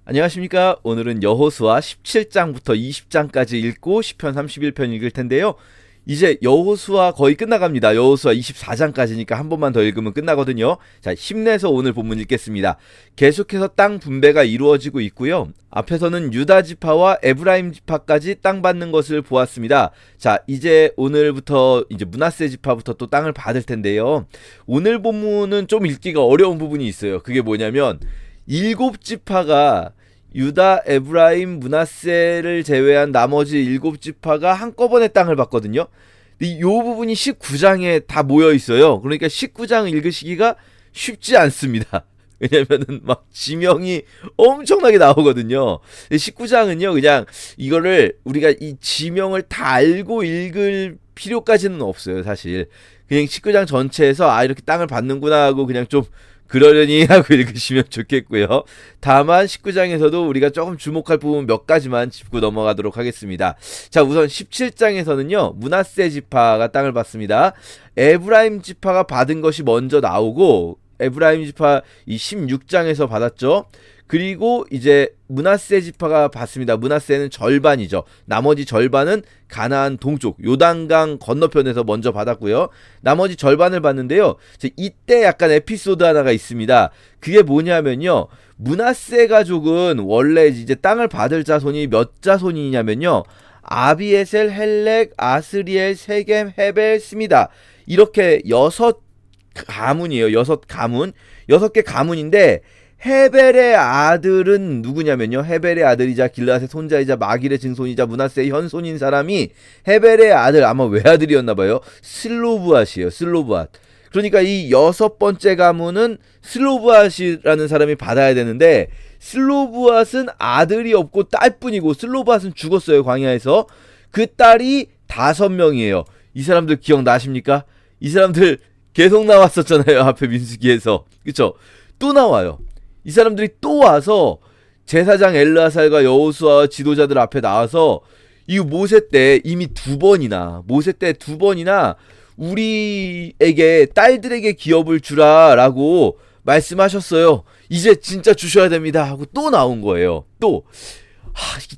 안녕하십니까. 오늘은 여호수아 17장부터 20장까지 읽고 10편 31편 읽을 텐데요. 이제 여호수아 거의 끝나갑니다. 여호수아 24장까지니까 한 번만 더 읽으면 끝나거든요. 자, 힘내서 오늘 본문 읽겠습니다. 계속해서 땅 분배가 이루어지고 있고요. 앞에서는 유다 지파와 에브라임 지파까지 땅 받는 것을 보았습니다. 자, 이제 오늘부터 이제 므낫세 지파부터 또 땅을 받을 텐데요. 오늘 본문은 좀 읽기가 어려운 부분이 있어요. 그게 뭐냐면 7지파가 유다, 에브라임, 므낫세를 제외한 나머지 7지파가 한꺼번에 땅을 받거든요. 이 부분이 19장에 다 모여 있어요. 그러니까 19장 읽으시기가 쉽지 않습니다. 왜냐면은 막 지명이 엄청나게 나오거든요. 19장은요, 그냥 이거를 우리가 이 지명을 다 알고 읽을 필요까지는 없어요, 사실. 그냥 19장 전체에서 이렇게 땅을 받는구나 하고 그냥 좀 그러려니 하고 읽으시면 좋겠고요. 다만 19장에서도 우리가 조금 주목할 부분 몇 가지만 짚고 넘어가도록 하겠습니다. 자, 우선 17장에서는요. 므낫세 지파가 땅을 받습니다. 에브라임 지파가 받은 것이 먼저 나오고 에브라임 지파 이 16장에서 받았죠. 그리고 이제 므낫세 지파가 받습니다. 므낫세는 절반이죠. 나머지 절반은 가나안 동쪽 요단강 건너편에서 먼저 받았고요. 나머지 절반을 받는데요. 이때 약간 에피소드 하나가 있습니다. 그게 뭐냐면요. 므낫세 가족은 원래 이제 땅을 받을 자손이 몇 자손이냐면요. 아비에셀, 헬렉, 아스리엘, 세겜, 헤벨, 스미다. 이렇게 6가문이에요. 6가문. 6개 가문인데 헤벨의 아들은 누구냐면요. 헤벨의 아들이자 길앗의 손자이자 마길의 증손이자 므낫세의 현손인 사람이 헤벨의 아들, 아마 외아들이었나봐요. 슬로브앗이에요. 슬로브앗. 그러니까 이 6번째 가문은 슬로브앗이라는 사람이 받아야 되는데 슬로브앗은 아들이 없고 딸뿐이고 슬로브앗은 죽었어요. 광야에서. 그 딸이 5명이에요. 이 사람들 기억나십니까? 이 사람들 계속 나왔었잖아요. 앞에 민수기에서. 그쵸? 또 나와요. 이 사람들이 또 와서 제사장 엘르아살과 여호수아 지도자들 앞에 나와서 이 모세 때 이미 2번이나 모세 때 2번이나 우리에게 딸들에게 기업을 주라라고 말씀하셨어요. 이제 진짜 주셔야 됩니다 하고 또 나온 거예요. 또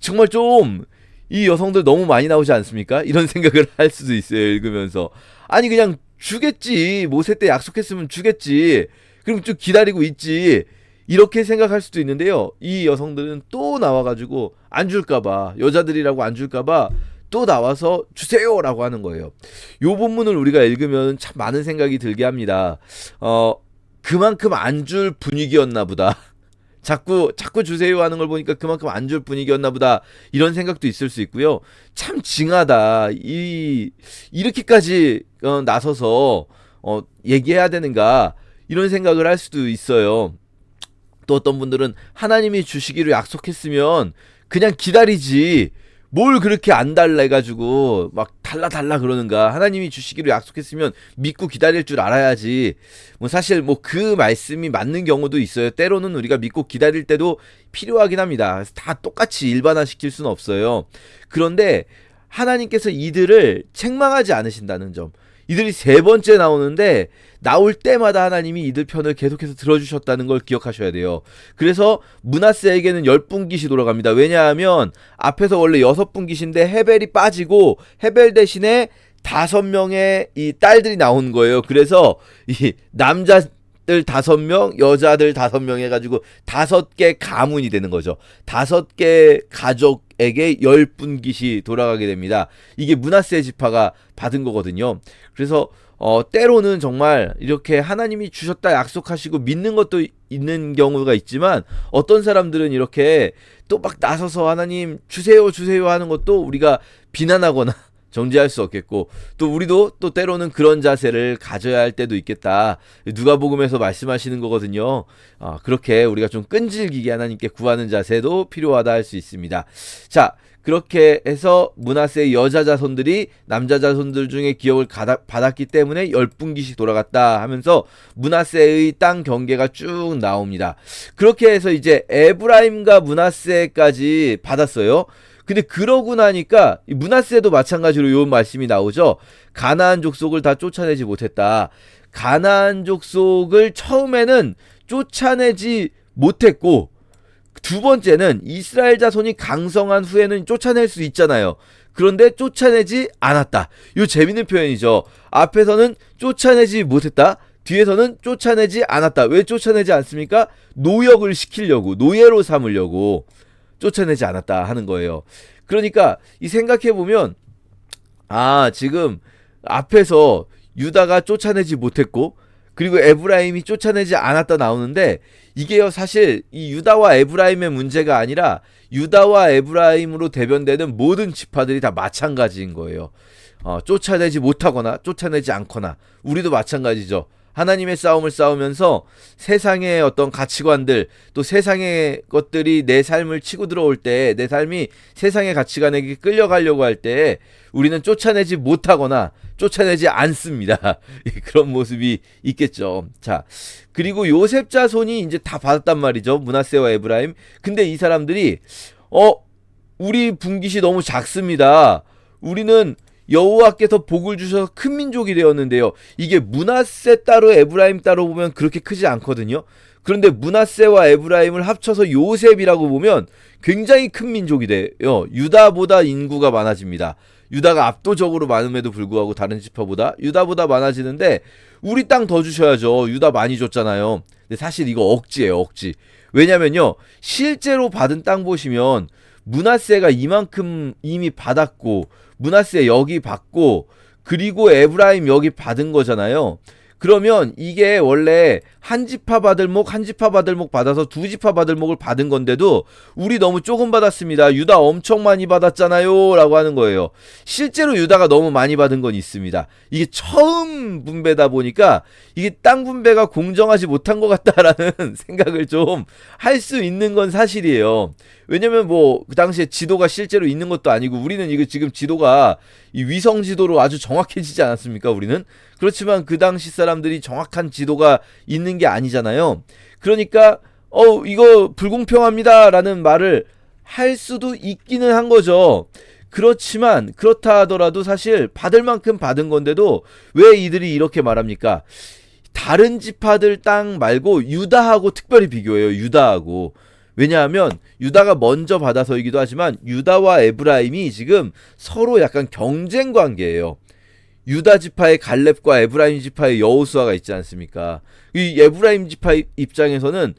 정말 좀 이 여성들 너무 많이 나오지 않습니까? 이런 생각을 할 수도 있어요. 읽으면서 아니 그냥 주겠지. 모세 때 약속했으면 주겠지. 그럼 좀 기다리고 있지. 이렇게 생각할 수도 있는데요. 이 여성들은 또 나와가지고 안 줄까봐, 여자들이라고 안 줄까봐 또 나와서 주세요라고 하는 거예요. 요 본문을 우리가 읽으면 참 많은 생각이 들게 합니다. 그만큼 안 줄 분위기였나 보다. 자꾸 주세요 하는 걸 보니까 그만큼 안 줄 분위기였나 보다. 이런 생각도 있을 수 있고요. 참 징하다. 이렇게까지 나서서 얘기해야 되는가. 이런 생각을 할 수도 있어요. 또 어떤 분들은 하나님이 주시기로 약속했으면 그냥 기다리지 뭘 그렇게 안 달라 해가지고 막 달라 그러는가. 하나님이 주시기로 약속했으면 믿고 기다릴 줄 알아야지. 뭐 사실 뭐 그 말씀이 맞는 경우도 있어요. 때로는 우리가 믿고 기다릴 때도 필요하긴 합니다. 그래서 다 똑같이 일반화시킬 수는 없어요. 그런데 하나님께서 이들을 책망하지 않으신다는 점. 이들이 3번째 나오는데 나올 때마다 하나님이 이들 편을 계속해서 들어주셨다는 걸 기억하셔야 돼요. 그래서 므낫세에게는 10분깃이 돌아갑니다. 왜냐하면 앞에서 원래 6분깃인데 헤벨이 빠지고 헤벨 대신에 5명의 이 딸들이 나온 거예요. 그래서 이 남자들 5명, 여자들 5명 해가지고 5개 가문이 되는 거죠. 5개 가족에게 10분깃이 돌아가게 됩니다. 이게 므낫세 지파가 받은 거거든요. 그래서 때로는 정말 이렇게 하나님이 주셨다 약속하시고 믿는 것도 있는 경우가 있지만 어떤 사람들은 이렇게 또 막 나서서 하나님 주세요 하는 것도 우리가 비난하거나 정죄할 수 없겠고 또 우리도 또 때로는 그런 자세를 가져야 할 때도 있겠다. 누가복음에서 말씀하시는 거거든요. 그렇게 우리가 좀 끈질기게 하나님께 구하는 자세도 필요하다 할 수 있습니다. 자, 그렇게 해서 므낫세의 여자 자손들이 남자 자손들 중에 기업을 받았기 때문에 10분깃이 돌아갔다 하면서 므낫세의 땅 경계가 쭉 나옵니다. 그렇게 해서 이제 에브라임과 므낫세까지 받았어요. 근데 그러고 나니까 므낫세도 마찬가지로 요 말씀이 나오죠. 가나안 족속을 다 쫓아내지 못했다. 가나안 족속을 처음에는 쫓아내지 못했고 두 번째는 이스라엘 자손이 강성한 후에는 쫓아낼 수 있잖아요. 그런데 쫓아내지 않았다. 요 재밌는 표현이죠. 앞에서는 쫓아내지 못했다. 뒤에서는 쫓아내지 않았다. 왜 쫓아내지 않습니까? 노역을 시키려고, 노예로 삼으려고 쫓아내지 않았다 하는 거예요. 그러니까 이 생각해보면 지금 앞에서 유다가 쫓아내지 못했고 그리고 에브라임이 쫓아내지 않았다 나오는데 이게요 사실 이 유다와 에브라임의 문제가 아니라 유다와 에브라임으로 대변되는 모든 지파들이 다 마찬가지인 거예요. 쫓아내지 못하거나 쫓아내지 않거나 우리도 마찬가지죠. 하나님의 싸움을 싸우면서 세상의 어떤 가치관들 또 세상의 것들이 내 삶을 치고 들어올 때 내 삶이 세상의 가치관에게 끌려가려고 할 때 우리는 쫓아내지 못하거나 쫓아내지 않습니다. 그런 모습이 있겠죠. 자, 그리고 요셉 자손이 이제 다 받았단 말이죠. 므낫세와 에브라임. 근데 이 사람들이 우리 분깃이 너무 작습니다. 우리는 여호와께서 복을 주셔서 큰 민족이 되었는데요. 이게 므낫세 따로 에브라임 따로 보면 그렇게 크지 않거든요. 그런데 므낫세와 에브라임을 합쳐서 요셉이라고 보면 굉장히 큰 민족이 돼요. 유다보다 인구가 많아집니다. 유다가 압도적으로 많음에도 불구하고 다른 지파보다 유다보다 많아지는데 우리 땅 더 주셔야죠. 유다 많이 줬잖아요. 근데 사실 이거 억지예요, 억지. 왜냐면요, 실제로 받은 땅 보시면 므낫세가 이만큼 이미 받았고 므낫세 여기 받고 그리고 에브라임 여기 받은 거잖아요. 그러면 이게 원래 한 지파 받을 목 한 지파 받을 목 받아서 두 지파 받을 목을 받은 건데도 우리 너무 조금 받았습니다. 유다 엄청 많이 받았잖아요 라고 하는 거예요. 실제로 유다가 너무 많이 받은 건 있습니다. 이게 처음 분배다 보니까 이게 땅 분배가 공정하지 못한 것 같다라는 생각을 좀 할 수 있는 건 사실이에요. 왜냐면 뭐 그 당시에 지도가 실제로 있는 것도 아니고 우리는 이거 지금 지도가 이 위성 지도로 아주 정확해지지 않았습니까? 우리는 그렇지만 그 당시 사람들이 정확한 지도가 있는 게 아니잖아요. 그러니까 이거 불공평합니다라는 말을 할 수도 있기는 한 거죠. 그렇지만 그렇다 하더라도 사실 받을 만큼 받은 건데도 왜 이들이 이렇게 말합니까? 다른 지파들 땅 말고 유다하고 특별히 비교해요. 유다하고. 왜냐하면 유다가 먼저 받아서이기도 하지만 유다와 에브라임이 지금 서로 약간 경쟁 관계예요. 유다 지파의 갈렙과 에브라임 지파의 여호수아가 있지 않습니까? 이 에브라임 지파 입장에서는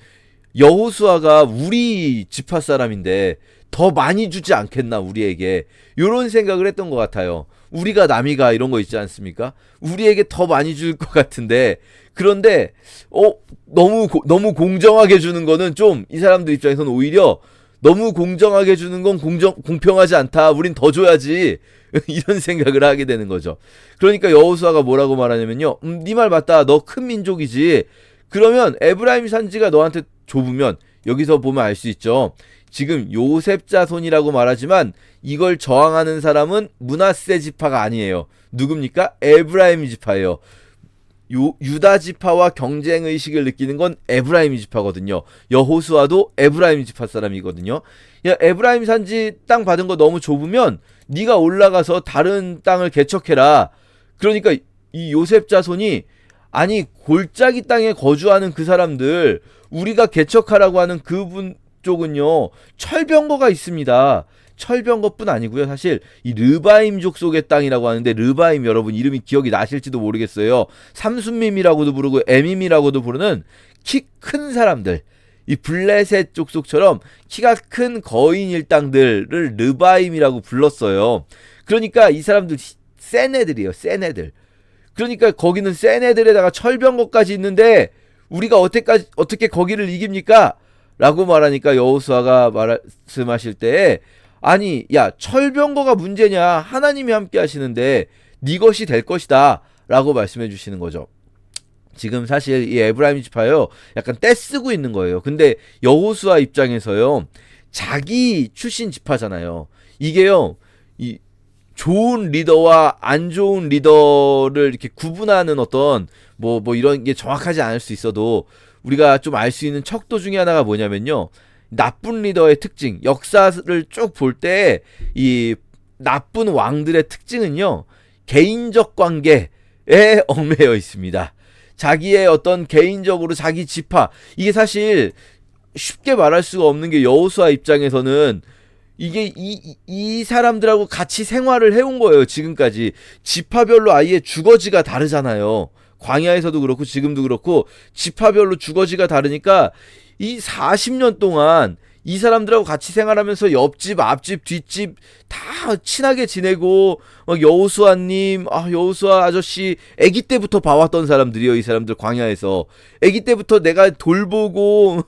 여호수아가 우리 지파 사람인데 더 많이 주지 않겠나 우리에게, 이런 생각을 했던 것 같아요. 우리가 남이가 이런 거 있지 않습니까? 우리에게 더 많이 줄 것 같은데, 그런데 너무 공정하게 주는 거는 좀 이 사람들 입장에서는 오히려 너무 공정하게 주는 건 공평하지 않다. 우린 더 줘야지. 이런 생각을 하게 되는 거죠. 그러니까 여호수아가 뭐라고 말하냐면요. 네 말 맞다. 너 큰 민족이지. 그러면 에브라임 산지가 너한테 좁으면, 여기서 보면 알 수 있죠. 지금 요셉 자손이라고 말하지만 이걸 저항하는 사람은 므낫세 지파가 아니에요. 누굽니까? 에브라임 지파예요. 유다 지파와 경쟁 의식을 느끼는 건 에브라임 지파거든요. 여호수아도 에브라임 지파 사람이거든요. 야, 에브라임 산지 땅 받은 거 너무 좁으면 네가 올라가서 다른 땅을 개척해라. 그러니까 이 요셉 자손이, 아니 골짜기 땅에 거주하는 그 사람들, 우리가 개척하라고 하는 그분 쪽은요 철병거가 있습니다. 철병거뿐 아니고요, 사실 이 르바임족 속의 땅이라고 하는데, 르바임 여러분 이름이 기억이 나실지도 모르겠어요. 삼순밈이라고도 부르고 에밈이라고도 부르는 키 큰 사람들, 이 블레셋 족속처럼 키가 큰 거인 일당들을 르바임이라고 불렀어요. 그러니까 이 사람들 센 애들이에요, 센 애들. 그러니까 거기는 센 애들에다가 철병거까지 있는데 우리가 어떻게 거기를 이깁니까? 라고 말하니까 여호수아가 말씀하실 때, 아니 야, 철병거가 문제냐, 하나님이 함께 하시는데 네 것이 될 것이다 라고 말씀해 주시는 거죠. 지금 사실 이 에브라임 지파요 약간 떼쓰고 있는 거예요. 근데 여호수아 입장에서요, 자기 출신 지파잖아요. 이게요, 이 좋은 리더와 안 좋은 리더를 이렇게 구분하는 어떤 뭐 이런 게 정확하지 않을 수 있어도 우리가 좀 알 수 있는 척도 중에 하나가 뭐냐면요, 나쁜 리더의 특징, 역사를 쭉 볼 때 이 나쁜 왕들의 특징은요, 개인적 관계에 얽매여 있습니다. 자기의 어떤 개인적으로 자기 지파, 이게 사실 쉽게 말할 수가 없는 게 여호수아 입장에서는 이게 이 사람들하고 같이 생활을 해온 거예요. 지금까지 지파별로 아예 주거지가 다르잖아요. 광야에서도 그렇고 지금도 그렇고 지파별로 주거지가 다르니까 이 40년 동안 이 사람들하고 같이 생활하면서 옆집, 앞집, 뒷집 다 친하게 지내고 막 여호수아님, 여호수아 아저씨 아기 때부터 봐왔던 사람들이요. 이 사람들 광야에서 아기 때부터 내가 돌보고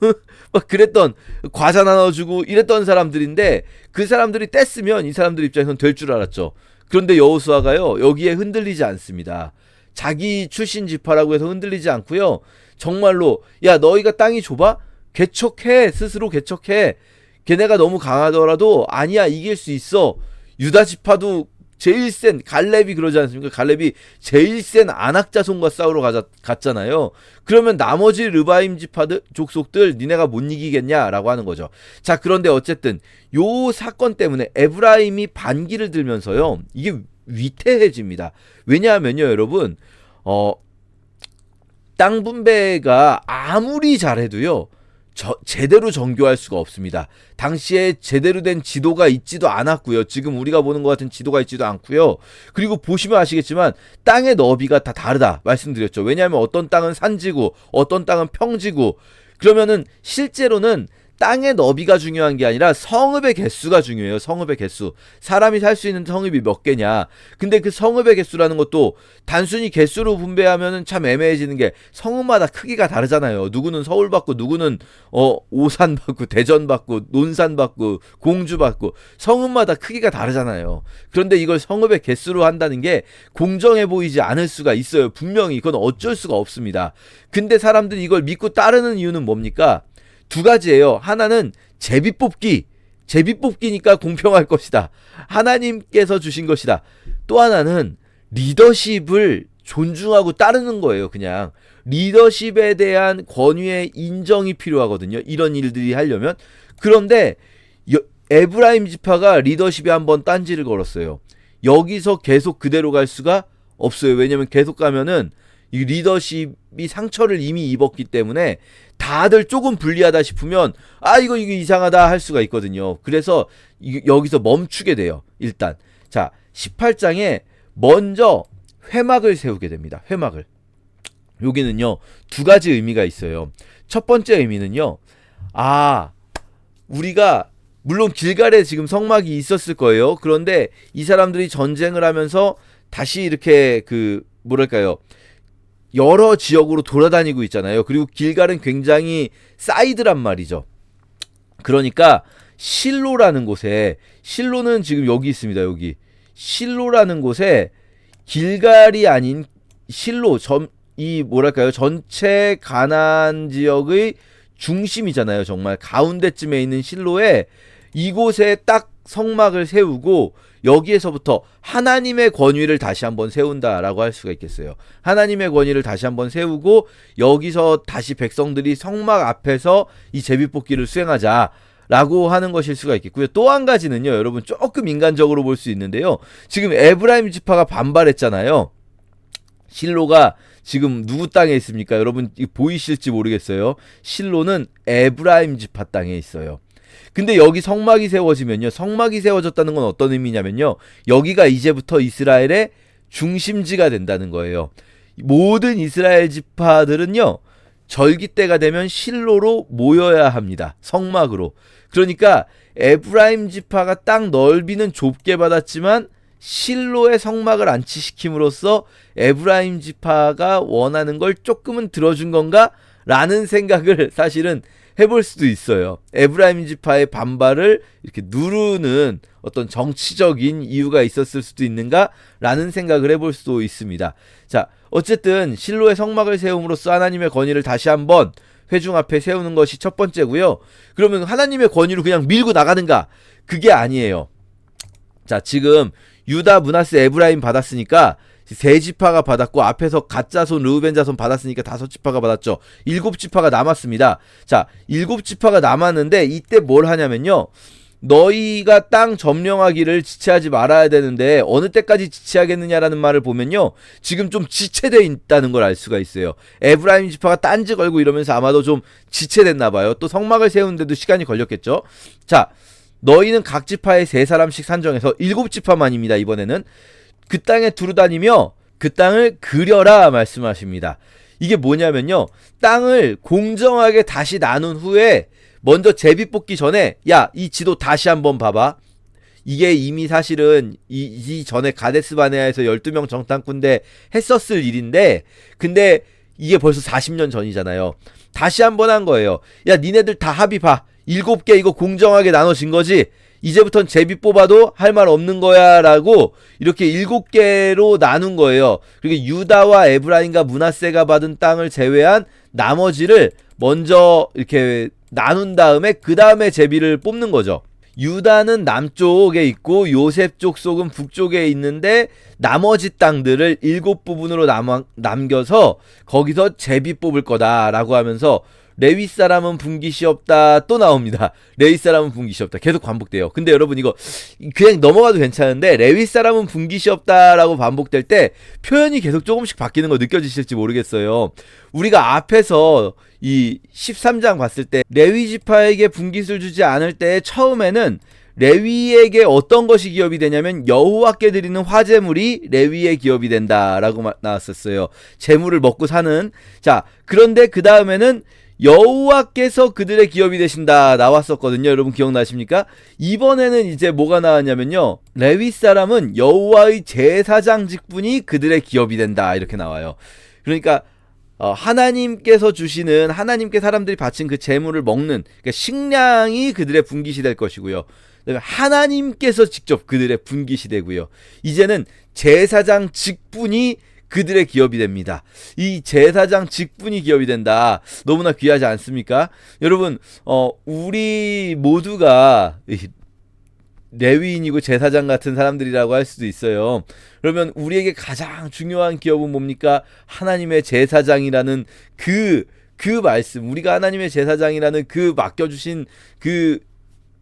막 그랬던 과자 나눠주고 이랬던 사람들인데 그 사람들이 뗐으면 이 사람들 입장에선 될 줄 알았죠. 그런데 여호수아가요 여기에 흔들리지 않습니다. 자기 출신 지파라고 해서 흔들리지 않고요. 정말로 야 너희가 땅이 좁아? 개척해. 스스로 개척해. 걔네가 너무 강하더라도 아니야 이길 수 있어. 유다 지파도 제일 센 갈렙이 그러지 않습니까? 갈렙이 제일 센 아낙 자손과 싸우러 갔잖아요. 그러면 나머지 르바임 지파들 족속들 니네가 못 이기겠냐라고 하는 거죠. 자 그런데 어쨌든 요 사건 때문에 에브라임이 반기를 들면서요 이게 위태해집니다. 왜냐하면요 여러분 땅 분배가 아무리 잘해도요 제대로 정교할 수가 없습니다. 당시에 제대로 된 지도가 있지도 않았고요. 지금 우리가 보는 것 같은 지도가 있지도 않고요. 그리고 보시면 아시겠지만 땅의 너비가 다 다르다 말씀드렸죠. 왜냐하면 어떤 땅은 산지고 어떤 땅은 평지고 그러면은 실제로는 땅의 너비가 중요한 게 아니라 성읍의 개수가 중요해요. 성읍의 개수. 사람이 살 수 있는 성읍이 몇 개냐. 근데 그 성읍의 개수라는 것도 단순히 개수로 분배하면은 참 애매해지는 게 성읍마다 크기가 다르잖아요. 누구는 서울 받고 누구는 오산 받고 대전 받고 논산 받고 공주 받고 성읍마다 크기가 다르잖아요. 그런데 이걸 성읍의 개수로 한다는 게 공정해 보이지 않을 수가 있어요. 분명히 그건 어쩔 수가 없습니다. 근데 사람들이 이걸 믿고 따르는 이유는 뭡니까? 두 가지예요. 하나는 제비뽑기니까 공평할 것이다. 하나님께서 주신 것이다. 또 하나는 리더십을 존중하고 따르는 거예요. 그냥 리더십에 대한 권위의 인정이 필요하거든요. 이런 일들이 하려면. 그런데 에브라임 지파가 리더십에 한번 딴지를 걸었어요. 여기서 계속 그대로 갈 수가 없어요. 왜냐면 계속 가면은 이 리더십이 상처를 이미 입었기 때문에 다들 조금 불리하다 싶으면 이거 이상하다 할 수가 있거든요. 그래서 여기서 멈추게 돼요. 일단 자 18장에 먼저 회막을 세우게 됩니다. 회막을. 여기는요 두 가지 의미가 있어요. 첫 번째 의미는요 우리가 물론 길갈에 지금 성막이 있었을 거예요. 그런데 이 사람들이 전쟁을 하면서 다시 이렇게 뭐랄까요 여러 지역으로 돌아다니고 있잖아요. 그리고 길갈은 굉장히 사이드란 말이죠. 그러니까 실로라는 곳에 실로는 지금 여기 있습니다. 여기 실로라는 곳에 길갈이 아닌 실로 뭐랄까요 전체 가나안 지역의 중심이잖아요. 정말 가운데쯤에 있는 실로에 이곳에 딱 성막을 세우고 여기에서부터 하나님의 권위를 다시 한번 세운다라고 할 수가 있겠어요. 하나님의 권위를 다시 한번 세우고 여기서 다시 백성들이 성막 앞에서 이 제비뽑기를 수행하자라고 하는 것일 수가 있겠고요. 또 한 가지는요. 여러분 조금 인간적으로 볼 수 있는데요. 지금 에브라임 지파가 반발했잖아요. 실로가 지금 누구 땅에 있습니까? 여러분 보이실지 모르겠어요. 실로는 에브라임 지파 땅에 있어요. 근데 여기 성막이 세워지면요. 성막이 세워졌다는 건 어떤 의미냐면요. 여기가 이제부터 이스라엘의 중심지가 된다는 거예요. 모든 이스라엘 지파들은요. 절기 때가 되면 실로로 모여야 합니다. 성막으로. 그러니까 에브라임 지파가 땅 넓이는 좁게 받았지만 실로의 성막을 안치시킴으로써 에브라임 지파가 원하는 걸 조금은 들어준 건가? 라는 생각을 사실은 해볼 수도 있어요. 에브라임 지파의 반발을 이렇게 누르는 어떤 정치적인 이유가 있었을 수도 있는가? 라는 생각을 해볼 수도 있습니다. 자, 어쨌든 실로의 성막을 세움으로써 하나님의 권위를 다시 한번 회중 앞에 세우는 것이 첫 번째고요. 그러면 하나님의 권위로 그냥 밀고 나가는가? 그게 아니에요. 자, 지금 유다, 므낫세, 에브라임 받았으니까 세 지파가 받았고 앞에서 갓 자손, 르우벤 자손 받았으니까 5지파가 받았죠. 7지파가 남았습니다. 자, 7지파가 남았는데 이때 뭘 하냐면요. 너희가 땅 점령하기를 지체하지 말아야 되는데 어느 때까지 지체하겠느냐라는 말을 보면요, 지금 좀 지체되어 있다는 걸 알 수가 있어요. 에브라임 지파가 딴지 걸고 이러면서 아마도 좀 지체됐나 봐요. 또 성막을 세우는데도 시간이 걸렸겠죠. 자, 너희는 각 지파에 3사람씩 산정해서 7지파만입니다. 이번에는 그 땅에 두루다니며 그 땅을 그려라 말씀하십니다. 이게 뭐냐면요, 땅을 공정하게 다시 나눈 후에 먼저 제비 뽑기 전에, 야, 이 지도 다시 한번 봐봐. 이게 이미 사실은 이 전에 가데스 바네아에서 12명 정탐꾼 대 했었을 일인데, 근데 이게 벌써 40년 전이잖아요. 다시 한번 한 거예요. 야, 니네들 다 합의 봐. 7개 이거 공정하게 나눠진 거지? 이제부턴 제비 뽑아도 할 말 없는 거야 라고 이렇게 7개로 나눈 거예요. 그리고 유다와 에브라임과 므낫세가 받은 땅을 제외한 나머지를 먼저 이렇게 나눈 다음에 그 다음에 제비를 뽑는 거죠. 유다는 남쪽에 있고 요셉 쪽 속은 북쪽에 있는데 나머지 땅들을 7부분으로 남겨서 거기서 제비 뽑을 거다라고 하면서 레위 사람은 분깃이 없다 또 나옵니다. 레위 사람은 분깃이 없다. 계속 반복돼요. 근데 여러분 이거 그냥 넘어가도 괜찮은데 레위 사람은 분깃이 없다라고 반복될 때 표현이 계속 조금씩 바뀌는 거 느껴지실지 모르겠어요. 우리가 앞에서 이 13장 봤을 때 레위 지파에게 분깃을 주지 않을 때 처음에는 레위에게 어떤 것이 기업이 되냐면 여호와께 드리는 화제물이 레위의 기업이 된다라고 나왔었어요. 재물을 먹고 사는. 자, 그런데 그 다음에는 여호와께서 그들의 기업이 되신다 나왔었거든요. 여러분 기억나십니까? 이번에는 이제 뭐가 나왔냐면요, 레위 사람은 여호와의 제사장 직분이 그들의 기업이 된다 이렇게 나와요. 그러니까 하나님께서 주시는, 하나님께 사람들이 바친 그 재물을 먹는, 그러니까 식량이 그들의 분깃이 될 것이고요. 하나님께서 직접 그들의 분깃이 되고요. 이제는 제사장 직분이 그들의 기업이 됩니다. 이 제사장 직분이 기업이 된다. 너무나 귀하지 않습니까? 여러분, 우리 모두가 레위인이고 제사장 같은 사람들이라고 할 수도 있어요. 그러면 우리에게 가장 중요한 기업은 뭡니까? 하나님의 제사장이라는 그 말씀, 우리가 하나님의 제사장이라는 그 맡겨주신 그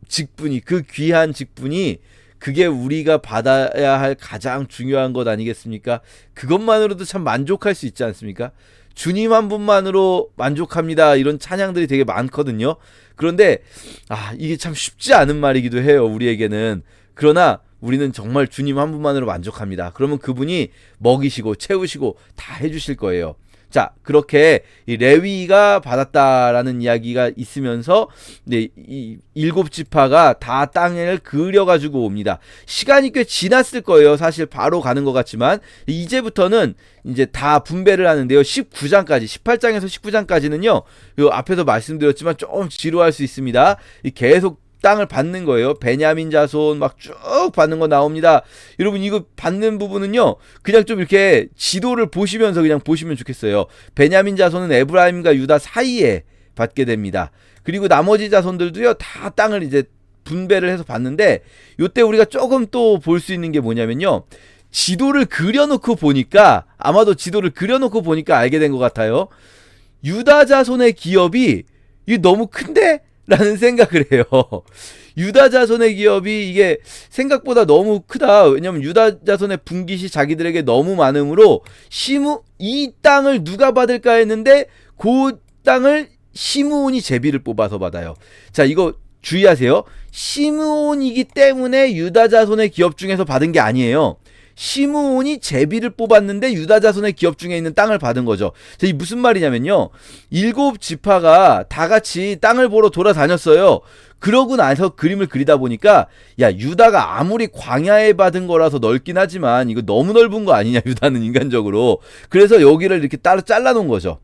직분이, 그 귀한 직분이, 그게 우리가 받아야 할 가장 중요한 것 아니겠습니까? 그것만으로도 참 만족할 수 있지 않습니까? 주님 한 분만으로 만족합니다, 이런 찬양들이 되게 많거든요. 그런데 이게 참 쉽지 않은 말이기도 해요, 우리에게는. 그러나 우리는 정말 주님 한 분만으로 만족합니다. 그러면 그분이 먹이시고 채우시고 다 해주실 거예요. 자, 그렇게 이 레위가 받았다라는 이야기가 있으면서 이 7지파가 다 땅을 그려가지고 옵니다. 시간이 꽤 지났을 거예요. 사실 바로 가는 것 같지만 이제부터는 이제 다 분배를 하는데요. 19장까지, 18장에서 19장까지는요, 요 앞에서 말씀드렸지만 좀 지루할 수 있습니다. 계속 땅을 받는 거예요. 베냐민 자손 막 쭉 받는 거 나옵니다. 여러분 이거 받는 부분은요, 그냥 좀 이렇게 지도를 보시면서 그냥 보시면 좋겠어요. 베냐민 자손은 에브라임과 유다 사이에 받게 됩니다. 그리고 나머지 자손들도요, 다 땅을 이제 분배를 해서 받는데, 요때 우리가 조금 또 볼 수 있는 게 뭐냐면요, 지도를 그려놓고 보니까, 아마도 지도를 그려놓고 보니까 알게 된 것 같아요. 유다 자손의 기업이 이게 너무 큰데? 라는 생각을 해요. 유다 자손의 기업이 이게 생각보다 너무 크다. 왜냐면 유다 자손의 분깃이 자기들에게 너무 많으므로 이 땅을 누가 받을까 했는데 그 땅을 시므온이 제비를 뽑아서 받아요. 자, 이거 주의하세요. 시므온이기 때문에 유다 자손의 기업 중에서 받은 게 아니에요. 시므온이 제비를 뽑았는데 유다 자손의 기업 중에 있는 땅을 받은 거죠. 자, 이 무슨 말이냐면요, 7지파가 다 같이 땅을 보러 돌아다녔어요. 그러고 나서 그림을 그리다 보니까, 야, 유다가 아무리 광야에 받은 거라서 넓긴 하지만 이거 너무 넓은 거 아니냐, 유다는 인간적으로. 그래서 여기를 이렇게 따로 잘라놓은 거죠.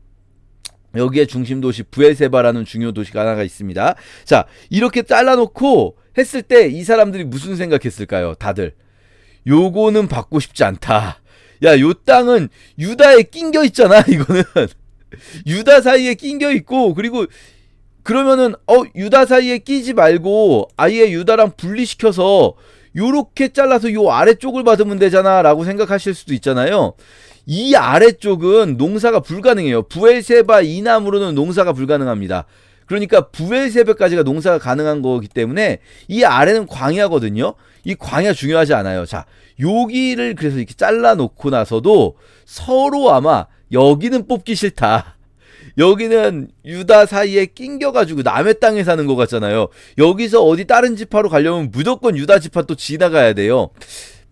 여기에 중심 도시 브엘세바라는 중요 도시가 하나가 있습니다. 자, 이렇게 잘라놓고 했을 때 이 사람들이 무슨 생각했을까요? 다들 요거는 받고 싶지 않다. 야, 요 땅은 유다에 낑겨 있잖아. 이거는 유다 사이에 낑겨 있고, 그리고 그러면은 유다 사이에 끼지 말고 아예 유다랑 분리시켜서 요렇게 잘라서 요 아래쪽을 받으면 되잖아 라고 생각하실 수도 있잖아요. 이 아래쪽은 농사가 불가능해요. 브엘세바 이남으로는 농사가 불가능합니다. 그러니까 부엘세바까지가 농사가 가능한 거기 때문에 이 아래는 광야거든요. 이 광야 중요하지 않아요. 자, 여기를 그래서 이렇게 잘라놓고 나서도 서로 아마 여기는 뽑기 싫다. 여기는 유다 사이에 낑겨가지고 남의 땅에 사는 것 같잖아요. 여기서 어디 다른 지파로 가려면 무조건 유다 지파 또 지나가야 돼요.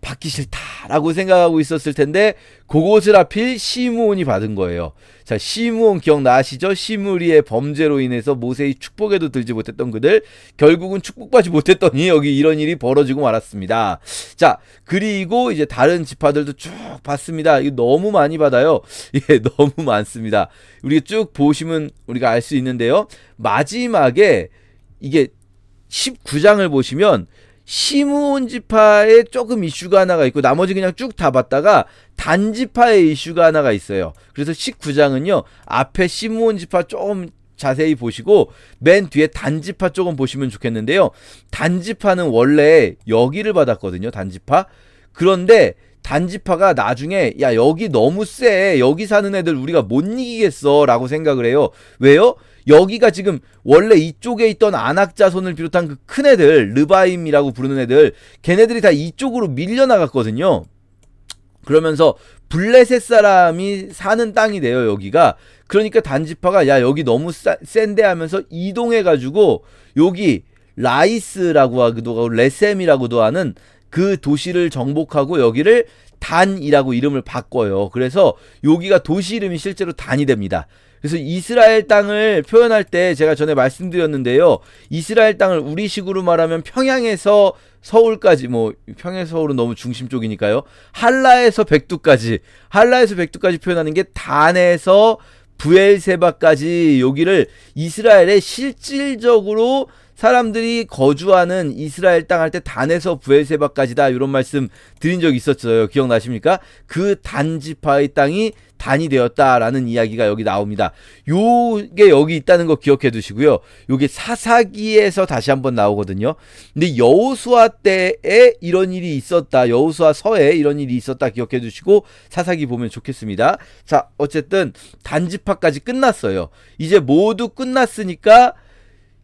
받기 싫다라고 생각하고 있었을 텐데 그곳을 하필 시므온이 받은 거예요. 자, 시므온 기억나시죠? 시므리의 범죄로 인해서 모세의 축복에도 들지 못했던 그들, 결국은 축복받지 못했더니 여기 이런 일이 벌어지고 말았습니다. 자, 그리고 이제 다른 지파들도 쭉 봤습니다. 이거 너무 많이 받아요. 예, 너무 많습니다. 우리가 쭉 보시면 우리가 알 수 있는데요. 마지막에 이게 19장을 보시면 시므온 지파에 조금 이슈가 하나가 있고 나머지 그냥 쭉 다 봤다가 단지파의 이슈가 하나가 있어요. 그래서 19장은요. 앞에 시므온 지파 조금 자세히 보시고 맨 뒤에 단지파 조금 보시면 좋겠는데요. 단지파는 원래 여기를 받았거든요. 단지파. 그런데 단지파가 나중에 야 여기 너무 세. 여기 사는 애들 우리가 못 이기겠어 라고 생각을 해요. 왜요? 여기가 지금 원래 이쪽에 있던 안악자손을 비롯한 그 큰 애들, 르바임이라고 부르는 애들, 걔네들이 다 이쪽으로 밀려나갔거든요. 그러면서 블레셋 사람이 사는 땅이 돼요, 여기가. 그러니까 단지파가 야 여기 너무 센데 하면서 이동해가지고 여기 라이스라고 하기도 하고 레셈이라고도 하는 그 도시를 정복하고 여기를 단이라고 이름을 바꿔요. 그래서 여기가 도시 이름이 실제로 단이 됩니다. 그래서 이스라엘 땅을 표현할 때 제가 전에 말씀드렸는데요. 이스라엘 땅을 우리식으로 말하면 평양에서 서울까지, 뭐 평양에서 서울은 너무 중심 쪽이니까요. 한라에서 백두까지 표현하는 게 단에서 부엘세바까지 여기를 이스라엘의 실질적으로 사람들이 거주하는 이스라엘 땅 할 때 단에서 부엘세바까지다 이런 말씀 드린 적이 있었어요. 기억나십니까? 그 단지파의 땅이 단이 되었다라는 이야기가 여기 나옵니다. 요게 여기 있다는 거 기억해 두시고요. 요게 사사기에서 다시 한번 나오거든요. 근데 여호수아 때에 이런 일이 있었다. 여호수아서에 이런 일이 있었다 기억해 두시고 사사기 보면 좋겠습니다. 자, 어쨌든 단지파까지 끝났어요. 이제 모두 끝났으니까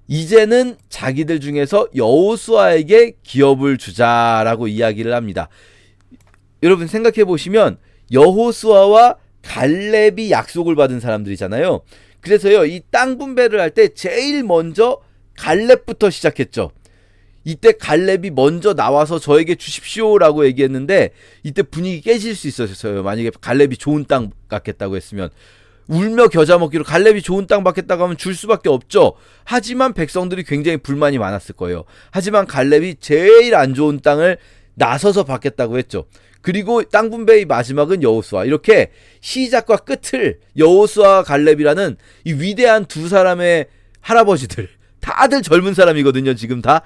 이제는 자기들 중에서 여호수아에게 기업을 주자라고 이야기를 합니다. 여러분 생각해 보시면 여호수아와 갈렙이 약속을 받은 사람들이잖아요. 그래서요, 이 땅 분배를 할 때 제일 먼저 갈렙부터 시작했죠. 이때 갈렙이 먼저 나와서 저에게 주십시오라고 얘기했는데 이때 분위기 깨질 수 있었어요. 만약에 갈렙이 좋은 땅 갖겠다고 했으면. 울며 겨자 먹기로 갈렙이 좋은 땅 받겠다고 하면 줄 수밖에 없죠. 하지만 백성들이 굉장히 불만이 많았을 거예요. 하지만 갈렙이 제일 안 좋은 땅을 나서서 받겠다고 했죠. 그리고 땅 분배의 마지막은 여호수아. 이렇게 시작과 끝을 여호수아와 갈렙이라는 이 위대한 두 사람의 할아버지들, 다들 젊은 사람이거든요. 지금 다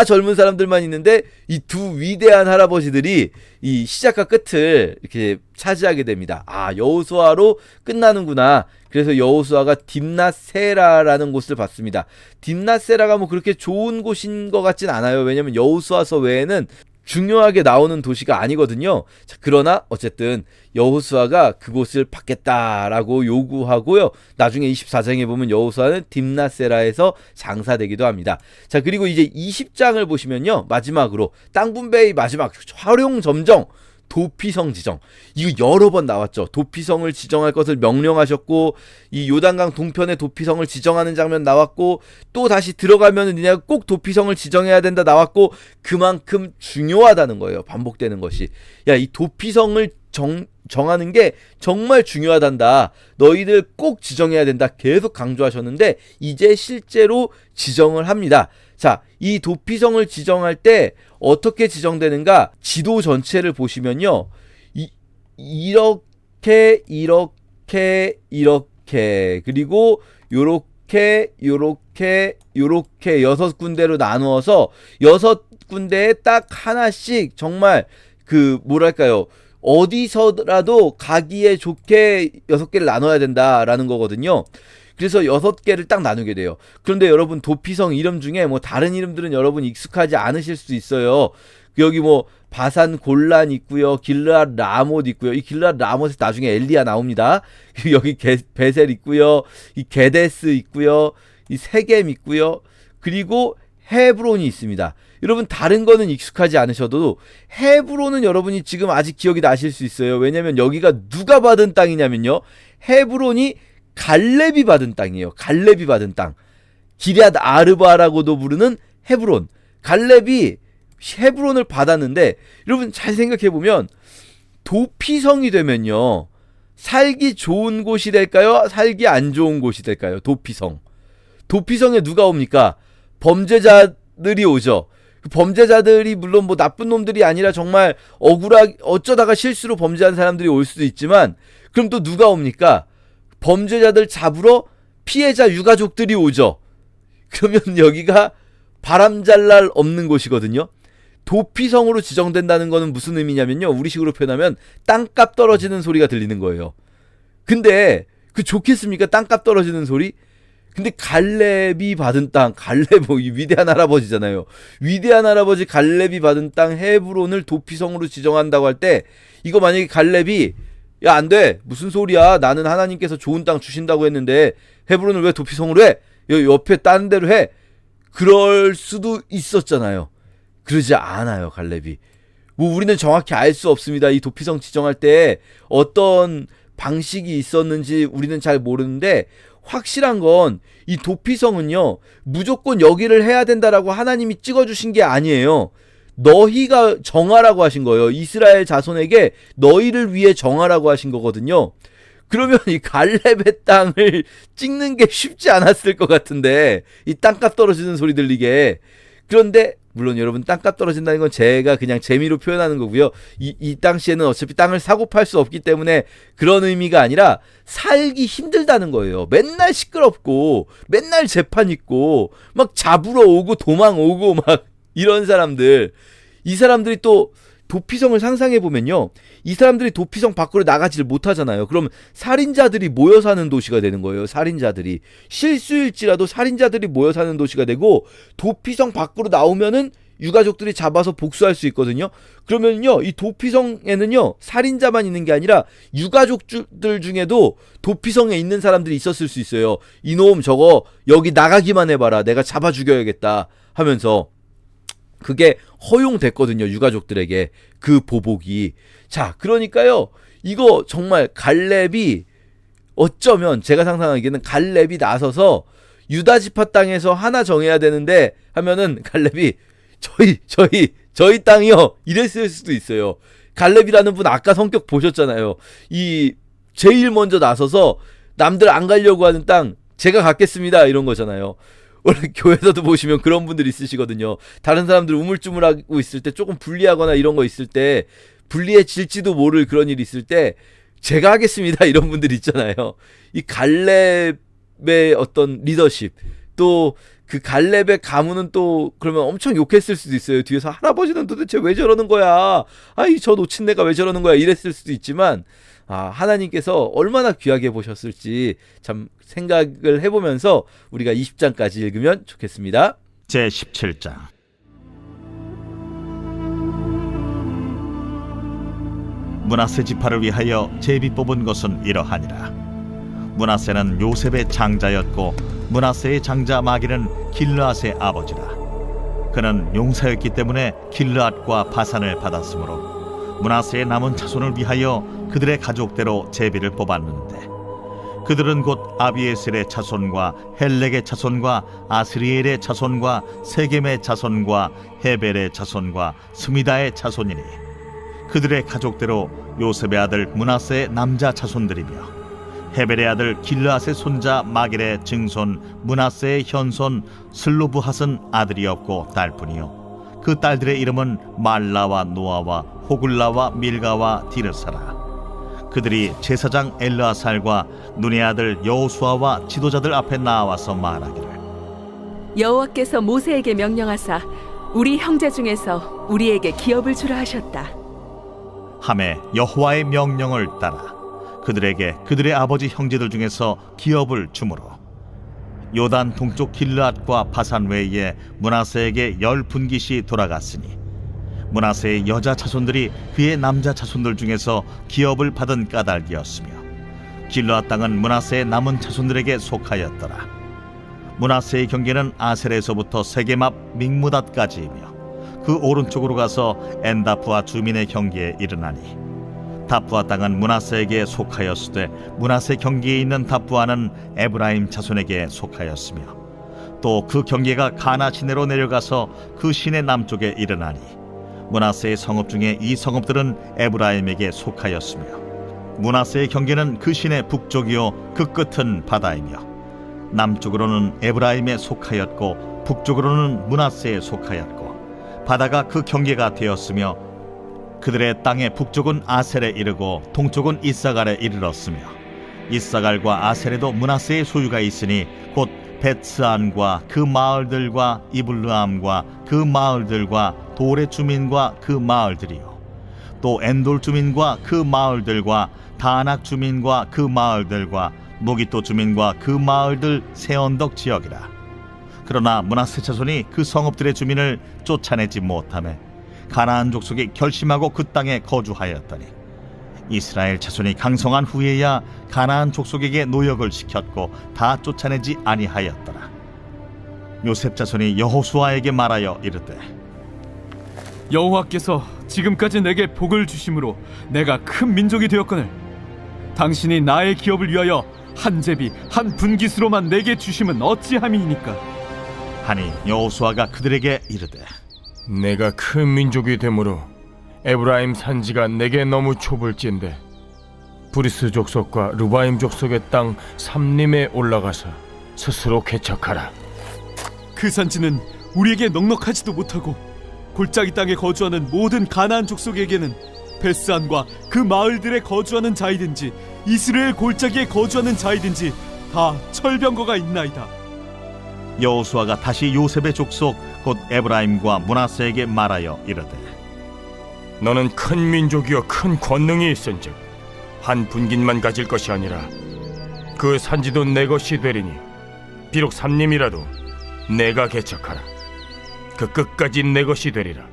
젊은 사람들만 있는데 이 두 위대한 할아버지들이 이 시작과 끝을 이렇게 차지하게 됩니다. 아, 여호수아로 끝나는구나. 그래서 여호수아가 딥낫세라라는 곳을 봤습니다. 딥낫세라가 뭐 그렇게 좋은 곳인 것 같진 않아요. 왜냐면 여호수아서 외에는 중요하게 나오는 도시가 아니거든요. 자, 그러나 어쨌든 여호수아가 그곳을 받겠다라고 요구하고요. 나중에 24장에 보면 여호수아는 딥낫세라에서 장사되기도 합니다. 자, 그리고 이제 20장을 보시면요. 마지막으로 땅 분배의 마지막 활용점정 도피성 지정. 이거 여러 번 나왔죠. 도피성을 지정할 것을 명령하셨고 이 요단강 동편에 도피성을 지정하는 장면 나왔고 또 다시 들어가면 니네가 꼭 도피성을 지정해야 된다 나왔고 그만큼 중요하다는 거예요. 반복되는 것이. 야, 이 도피성을 정하는 게 정말 중요하단다. 너희들 꼭 지정해야 된다. 계속 강조하셨는데 이제 실제로 지정을 합니다. 자, 이 도피성을 지정할 때 어떻게 지정되는가? 지도 전체를 보시면요. 이렇게 그리고 요렇게 6군데로 나누어서 6군데에 딱 하나씩 정말 그 뭐랄까요? 어디서라도 가기에 좋게 6개를 나눠야 된다라는 거거든요. 그래서 6개를 딱 나누게 돼요. 그런데 여러분 도피성 이름 중에 뭐 다른 이름들은 여러분 익숙하지 않으실 수 있어요. 여기 뭐 바산 골란 있고요. 길르앗 라못 있고요. 이 길르앗 라못에서 나중에 엘리야 나옵니다. 여기 베셀 있고요. 이 게데스 있고요. 이 세겜 있고요. 그리고 헤브론이 있습니다. 여러분 다른 거는 익숙하지 않으셔도 헤브론은 여러분이 지금 아직 기억이 나실 수 있어요. 왜냐면 여기가 누가 받은 땅이냐면요. 헤브론이 갈렙이 받은 땅이에요. 갈렙이 받은 땅. 기럇 아르바라고도 부르는 헤브론. 갈렙이 헤브론을 받았는데 여러분 잘 생각해보면 도피성이 되면요. 살기 좋은 곳이 될까요? 살기 안 좋은 곳이 될까요? 도피성. 도피성에 누가 옵니까? 범죄자들이 오죠. 범죄자들이 물론 뭐 나쁜 놈들이 아니라 정말 어쩌다가 실수로 범죄한 사람들이 올 수도 있지만 그럼 또 누가 옵니까? 범죄자들 잡으러 피해자 유가족들이 오죠. 그러면 여기가 바람잘 날 없는 곳이거든요. 도피성으로 지정된다는 거는 무슨 의미냐면요. 우리식으로 표현하면 땅값 떨어지는 소리가 들리는 거예요. 근데 그 좋겠습니까? 땅값 떨어지는 소리? 근데 갈렙이 받은 땅, 갈렙 뭐 위대한 할아버지잖아요. 위대한 할아버지 갈렙이 받은 땅 헤브론을 도피성으로 지정한다고 할 때 이거 만약에 갈렙이 야, 안 돼. 무슨 소리야. 나는 하나님께서 좋은 땅 주신다고 했는데 헤브론을 왜 도피성으로 해? 옆에 딴 데로 해. 그럴 수도 있었잖아요. 그러지 않아요, 갈렙이. 뭐 우리는 정확히 알 수 없습니다. 이 도피성 지정할 때 어떤 방식이 있었는지 우리는 잘 모르는데 확실한 건 이 도피성은요 무조건 여기를 해야 된다라고 하나님이 찍어주신 게 아니에요. 너희가 정하라고 하신 거예요. 이스라엘 자손에게 너희를 위해 정하라고 하신 거거든요. 그러면 이 갈렙의 땅을 찍는 게 쉽지 않았을 것 같은데 이 땅값 떨어지는 소리 들리게. 그런데 물론 여러분 땅값 떨어진다는 건 제가 그냥 재미로 표현하는 거고요. 이 당시에는 어차피 땅을 사고 팔 수 없기 때문에 그런 의미가 아니라 살기 힘들다는 거예요. 맨날 시끄럽고 맨날 재판 있고 막 잡으러 오고 도망 오고 막 이런 사람들. 이 사람들이 또 도피성을 상상해보면요. 이 사람들이 도피성 밖으로 나가지를 못하잖아요. 그럼 살인자들이 모여 사는 도시가 되는 거예요. 살인자들이. 실수일지라도 살인자들이 모여 사는 도시가 되고 도피성 밖으로 나오면은 유가족들이 잡아서 복수할 수 있거든요. 그러면요. 이 도피성에는요. 살인자만 있는 게 아니라 유가족들 중에도 도피성에 있는 사람들이 있었을 수 있어요. 이놈 저거 여기 나가기만 해봐라. 내가 잡아 죽여야겠다 하면서. 그게 허용됐거든요. 유가족들에게 그 보복이. 자, 그러니까요. 이거 정말 갈렙이 어쩌면 제가 상상하기에는 갈렙이 나서서 유다 지파 땅에서 하나 정해야 되는데 하면은 갈렙이 저희 땅이요 이랬을 수도 있어요. 갈렙이라는 분 아까 성격 보셨잖아요. 이 제일 먼저 나서서 남들 안 가려고 하는 땅 제가 갖겠습니다 이런 거잖아요. 원래 교회에서도 보시면 그런 분들 있으시거든요. 다른 사람들 우물쭈물하고 있을 때 조금 불리하거나 이런 거 있을 때 불리해질지도 모를 그런 일이 있을 때 제가 하겠습니다 이런 분들 있잖아요. 이 갈렙의 어떤 리더십 또 그 갈렙의 가문은 또 그러면 엄청 욕했을 수도 있어요. 뒤에서 할아버지는 도대체 왜 저러는 거야. 아이 저 놓친 내가 왜 저러는 거야 이랬을 수도 있지만 하나님께서 얼마나 귀하게 보셨을지 참 생각을 해보면서 우리가 20장까지 읽으면 좋겠습니다. 제17장 므낫세 지파를 위하여 제비 뽑은 것은 이러하니라. 므낫세는 요셉의 장자였고 므낫세의 장자 마기는 길르앗의 아버지라. 그는 용사였기 때문에 길르앗과 바산을 받았으므로 므낫세의 남은 자손을 위하여 그들의 가족대로 제비를 뽑았는데 그들은 곧 아비에셀의 자손과 헬렉의 자손과 아스리엘의 자손과 세겜의 자손과 헤벨의 자손과 스미다의 자손이니 그들의 가족대로 요셉의 아들 므낫세의 남자 자손들이며 헤벨의 아들 길르앗의 손자 마길의 증손 므낫세의 현손 슬로브핫은 아들이 없고 딸뿐이요 그 딸들의 이름은 말라와 노아와 호글라와 밀가와 디르사라. 그들이 제사장 엘르아살과 눈의 아들 여호수아와 지도자들 앞에 나와서 말하기를 여호와께서 모세에게 명령하사 우리 형제 중에서 우리에게 기업을 주라 하셨다. 하매 여호와의 명령을 따라 그들에게 그들의 아버지 형제들 중에서 기업을 주므로 요단 동쪽 길르앗과 바산 외에 므낫세에게 10분깃이 돌아갔으니 므낫세의 여자 자손들이 그의 남자 자손들 중에서 기업을 받은 까닭이었으며 길르앗 땅은 므낫세의 남은 자손들에게 속하였더라. 므낫세의 경계는 아셀에서부터 세겜 앞 믹무닷까지이며 그 오른쪽으로 가서 엔다프와 주민의 경계에 이르나니 다프아 땅은 므낫세에게 속하였으되 므낫세 경계에 있는 다프아는 에브라임 자손에게 속하였으며 또 그 경계가 가나 시내로 내려가서 그 시내 남쪽에 이르나니 므낫세의 성읍 중에 이 성읍들은 에브라임에게 속하였으며 므낫세의 경계는 그 시내 북쪽이요 그 끝은 바다이며 남쪽으로는 에브라임에 속하였고 북쪽으로는 므낫세에 속하였고 바다가 그 경계가 되었으며 그들의 땅의 북쪽은 아셀에 이르고 동쪽은 이사갈에 이르렀으며 이사갈과 아셀에도 므낫세의 소유가 있으니 곧 벳스안과 그 마을들과 이블르암과 그 마을들과 돌의 주민과 그 마을들이요 또 엔돌 주민과 그 마을들과 다낙 주민과 그 마을들과 무기또 주민과 그 마을들 세 언덕 지역이라. 그러나 므낫세 자손이 그 성읍들의 주민을 쫓아내지 못하며 가나안 족속이 결심하고 그 땅에 거주하였더니 이스라엘 자손이 강성한 후에야 가나안 족속에게 노역을 시켰고 다 쫓아내지 아니하였더라. 요셉 자손이 여호수아에게 말하여 이르되 여호와께서 지금까지 내게 복을 주심으로 내가 큰 민족이 되었거늘 당신이 나의 기업을 위하여 한 제비 한 분깃으로만 내게 주심은 어찌함이니까. 하니 여호수아가 그들에게 이르되 내가 큰 민족이 되므로 에브라임 산지가 내게 너무 좁을진데 브리스 족속과 르바임 족속의 땅 삼림에 올라가서 스스로 개척하라. 그 산지는 우리에게 넉넉하지도 못하고 골짜기 땅에 거주하는 모든 가나안 족속에게는 베스안과 그 마을들에 거주하는 자이든지 이스라엘 골짜기에 거주하는 자이든지 다 철병거가 있나이다. 여호수아가 다시 요셉의 족속 곧 에브라임과 므낫세에게 말하여 이르되 너는 큰 민족이여 큰 권능이 있은즉 한 분깃만 가질 것이 아니라 그 산지도 내 것이 되리니 비록 삼림이라도 내가 개척하라. 그 끝까지 내 것이 되리라.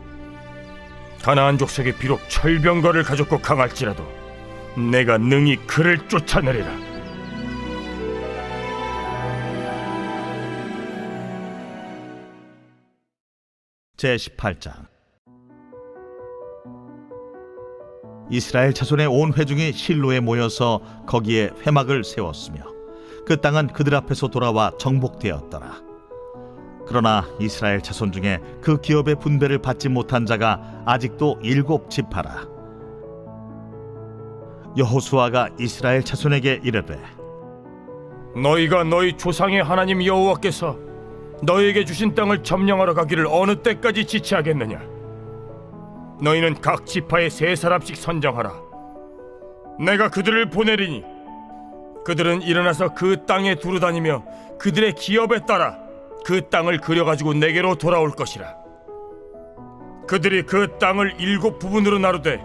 가나안 족속이 비록 철병거를 가졌고 강할지라도 내가 능히 그를 쫓아내리라. 제18장 이스라엘 자손의 온 회중이 실로에 모여서 거기에 회막을 세웠으며 그 땅은 그들 앞에서 돌아와 정복되었더라. 그러나 이스라엘 자손 중에 그 기업의 분배를 받지 못한 자가 아직도 7지파라. 여호수아가 이스라엘 자손에게 이르되 너희가 너희 조상의 하나님 여호와께서 너희에게 주신 땅을 점령하러 가기를 어느 때까지 지체하겠느냐? 너희는 각 지파에 3사람씩 선정하라. 내가 그들을 보내리니 그들은 일어나서 그 땅에 두루다니며 그들의 기업에 따라 그 땅을 그려가지고 내게로 돌아올 것이라. 그들이 그 땅을 7부분으로 나누되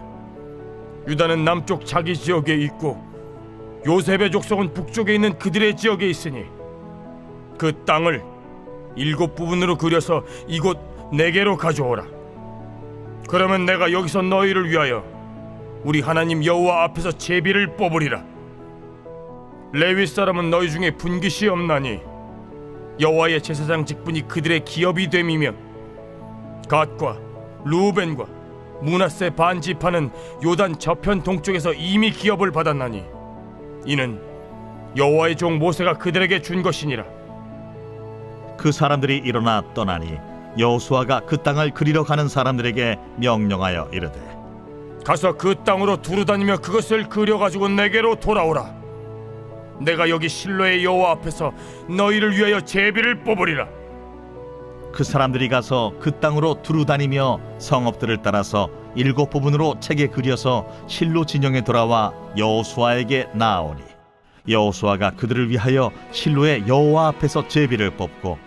유다는 남쪽 자기 지역에 있고 요셉의 족속은 북쪽에 있는 그들의 지역에 있으니 그 땅을 7부분으로 그려서 이곳 내게로 가져오라. 그러면 내가 여기서 너희를 위하여 우리 하나님 여호와 앞에서 제비를 뽑으리라. 레위 사람은 너희 중에 분깃이 없나니 여호와의 제사장 직분이 그들의 기업이 됨이며 갓과 루벤과 므낫세 반 지파는 요단 저편 동쪽에서 이미 기업을 받았나니 이는 여호와의 종 모세가 그들에게 준 것이니라. 그 사람들이 일어나 떠나니 여호수아가 그 땅을 그리러 가는 사람들에게 명령하여 이르되 가서 그 땅으로 두루다니며 그것을 그려가지고 내게로 돌아오라. 내가 여기 실로의 여호와 앞에서 너희를 위하여 제비를 뽑으리라. 그 사람들이 가서 그 땅으로 두루다니며 성읍들을 따라서 7부분으로 책에 그려서 실로 진영에 돌아와 여호수아에게 나아오니 여호수아가 그들을 위하여 실로의 여호와 앞에서 제비를 뽑고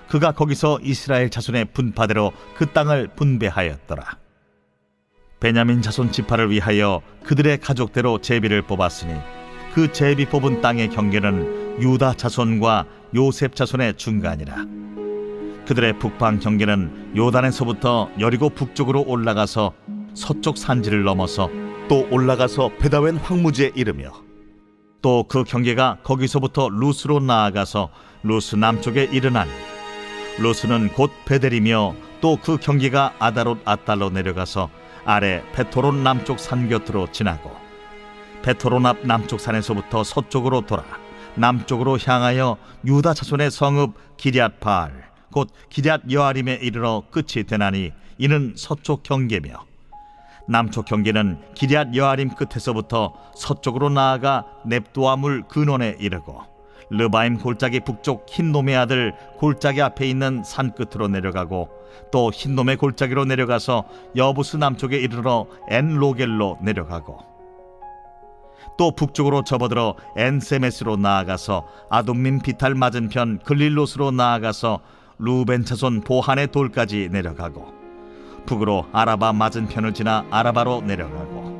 그가 거기서 이스라엘 자손의 분파대로 그 땅을 분배하였더라. 베냐민 자손 지파를 위하여 그들의 가족대로 제비를 뽑았으니 그 제비 뽑은 땅의 경계는 유다 자손과 요셉 자손의 중간이라. 그들의 북방 경계는 요단에서부터 여리고 북쪽으로 올라가서 서쪽 산지를 넘어서 또 올라가서 베다웬 황무지에 이르며 또 그 경계가 거기서부터 루스로 나아가서 루스 남쪽에 이르나니 루스는 곧 베델이며 또 그 경계가 아다롯 아달로 내려가서 아래 베토론 남쪽 산 곁으로 지나고 베토론 앞 남쪽 산에서부터 서쪽으로 돌아 남쪽으로 향하여 유다 자손의 성읍 기럇 바알 곧 기럇 여아림에 이르러 끝이 되나니 이는 서쪽 경계며 남쪽 경계는 기럇 여아림 끝에서부터 서쪽으로 나아가 넵도아 물 근원에 이르고 르바임 골짜기 북쪽 흰놈의 아들 골짜기 앞에 있는 산 끝으로 내려가고 또 흰놈의 골짜기로 내려가서 여부스 남쪽에 이르러 엔로겔로 내려가고 또 북쪽으로 접어들어 엔세메스로 나아가서 아돔민 비탈 맞은편 글릴롯으로 나아가서 루벤 자손 보한의 돌까지 내려가고 북으로 아라바 맞은편을 지나 아라바로 내려가고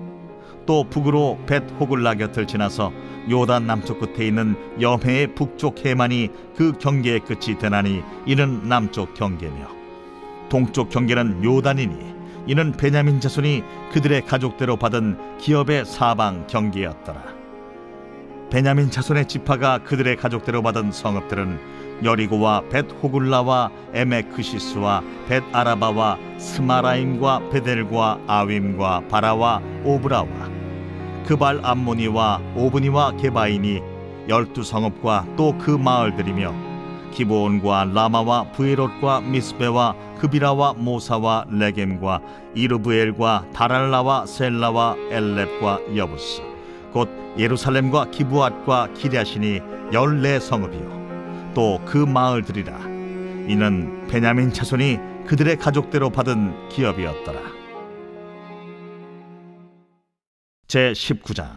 또 북으로 벳 호글라 곁을 지나서 요단 남쪽 끝에 있는 여메의 북쪽 해만이 그 경계의 끝이 되나니 이는 남쪽 경계며 동쪽 경계는 요단이니 이는 베냐민 자손이 그들의 가족대로 받은 기업의 사방 경계였더라. 베냐민 자손의 지파가 그들의 가족대로 받은 성읍들은 여리고와 벳 호글라와 에메크시스와 벳 아라바와 스마라임과 베델과 아윈과 바라와 오브라와 그발 암모니와 오브니와 게바인이 12성읍과 또 그 마을들이며 기브온과 라마와 부에롯과 미스베와 그비라와 모사와 레겜과 이르브엘과 다랄라와 셀라와 엘렙과 여부스 곧 예루살렘과 기브앗과 기랴신이 14성읍이요 또 그 마을들이라. 이는 베냐민 자손이 그들의 가족대로 받은 기업이었더라. 제19장